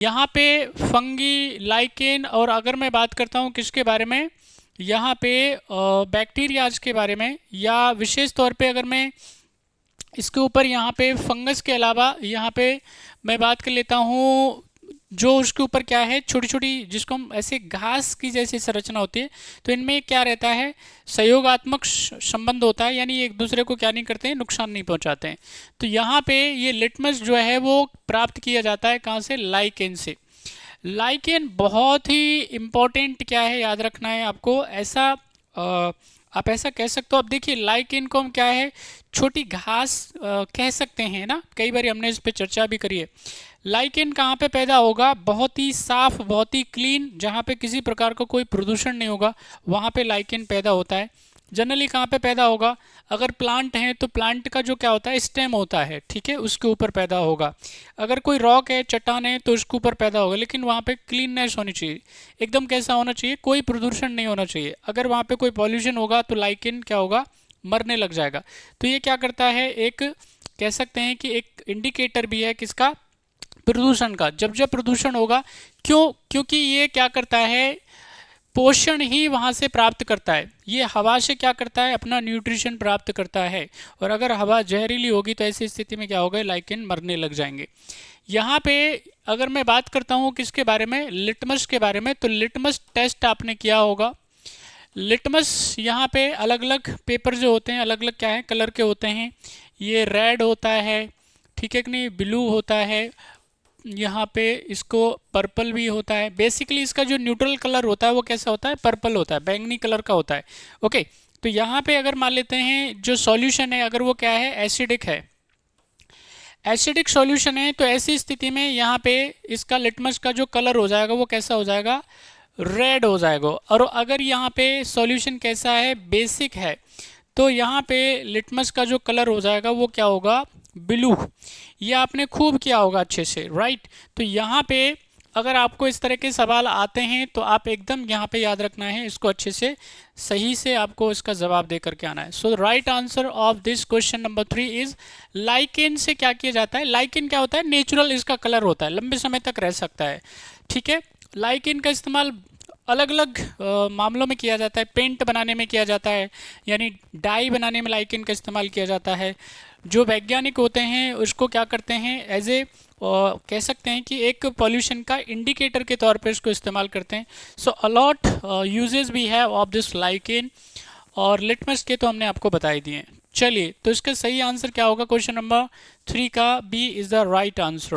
यहाँ पे fungi, lichen, और अगर मैं बात करता हूँ किसके बारे में, यहाँ पे बैक्टीरियाज के बारे में, या विशेष तौर पे अगर मैं इसके ऊपर यहाँ पे फंगस के अलावा यहाँ पे मैं बात कर लेता हूँ जो उसके ऊपर क्या है, छोटी छोटी जिसको हम ऐसे घास की जैसी संरचना होती है, तो इनमें क्या रहता है, सहयोगात्मक संबंध होता है, यानी एक दूसरे को क्या नहीं करते हैं, नुकसान नहीं पहुंचाते हैं। तो यहाँ पे ये लिटमस जो है वो प्राप्त किया जाता है कहाँ से, लाइकेन से। लाइकेन बहुत ही इम्पोर्टेंट क्या है, याद रखना है आपको, ऐसा आप ऐसा कह सकते हो। अब देखिए लाइकेन को हम क्या है, छोटी घास कह सकते हैं ना, कई बार हमने इस पे चर्चा भी करी है। लाइकेन कहाँ पे पैदा होगा, बहुत ही साफ, बहुत ही क्लीन, जहाँ पे किसी प्रकार का कोई प्रदूषण नहीं होगा, वहाँ पे लाइकेन पैदा होता है। जनरली कहाँ पे पैदा होगा, अगर प्लांट है तो प्लांट का जो क्या होता है, स्टेम होता है, ठीक है, उसके ऊपर पैदा होगा। अगर कोई रॉक है, चट्टान है, तो उसके ऊपर पैदा होगा, लेकिन वहाँ पे क्लीननेस होनी चाहिए, एकदम कैसा होना चाहिए, कोई प्रदूषण नहीं होना चाहिए। अगर वहाँ पे कोई पॉल्यूशन होगा तो लाइकेन क्या होगा, मरने लग जाएगा। तो ये क्या करता है, एक कह सकते हैं कि एक इंडिकेटर भी है किसका, प्रदूषण का। जब जब प्रदूषण होगा, क्यों, क्योंकि ये क्या करता है, पोषण ही वहाँ से प्राप्त करता है, ये हवा से क्या करता है, अपना न्यूट्रिशन प्राप्त करता है। और अगर हवा जहरीली होगी तो ऐसी स्थिति में क्या होगा, लाइकेन मरने लग जाएंगे। यहाँ पे अगर मैं बात करता हूँ किसके बारे में, लिटमस के बारे में, तो लिटमस टेस्ट आपने किया होगा। लिटमस यहाँ पे अलग अलग पेपर जो होते हैं, अलग अलग क्या है, कलर के होते हैं। ये रेड होता है, ठीक है कि नहीं, ब्लू होता है, यहाँ पे इसको पर्पल भी होता है। बेसिकली इसका जो न्यूट्रल कलर होता है वो कैसा होता है, पर्पल होता है, बैंगनी कलर का होता है। ओके, तो यहाँ पे अगर मान लेते हैं जो सॉल्यूशन है, अगर वो क्या है, एसिडिक है, एसिडिक सॉल्यूशन है, तो ऐसी स्थिति में यहाँ पे इसका लिटमस का जो कलर हो जाएगा वो कैसा हो जाएगा, रेड हो जाएगा। और अगर यहाँ पे सॉल्यूशन कैसा है, बेसिक है, तो यहाँ पे लिटमस का जो कलर हो जाएगा वो क्या होगा, ब्लू। ये आपने खूब किया होगा अच्छे से, राइट। तो यहाँ पे अगर आपको इस तरह के सवाल आते हैं तो आप एकदम यहाँ पे याद रखना है, इसको अच्छे से सही से आपको इसका जवाब दे करके आना है। So right answer of this question number 3 is lichen से क्या किया जाता है। लाइकेन क्या होता है, नेचुरल इसका कलर होता है, लंबे समय तक रह सकता है, ठीक है। लाइकेन का इस्तेमाल अलग अलग मामलों में किया जाता है, पेंट बनाने में किया जाता है, यानी डाई बनाने में लाइकेन का इस्तेमाल किया जाता है। जो वैज्ञानिक होते हैं उसको क्या करते हैं, एज ए कह सकते हैं कि एक पॉल्यूशन का इंडिकेटर के तौर पर इसको इस्तेमाल करते हैं। सो अलॉट यूजेस भी है ऑफ दिस लाइकेन, और लिटमस के तो हमने आपको बता ही दिए। चलिए, तो इसका सही आंसर क्या होगा, क्वेश्चन नंबर 3 का b is the right answer.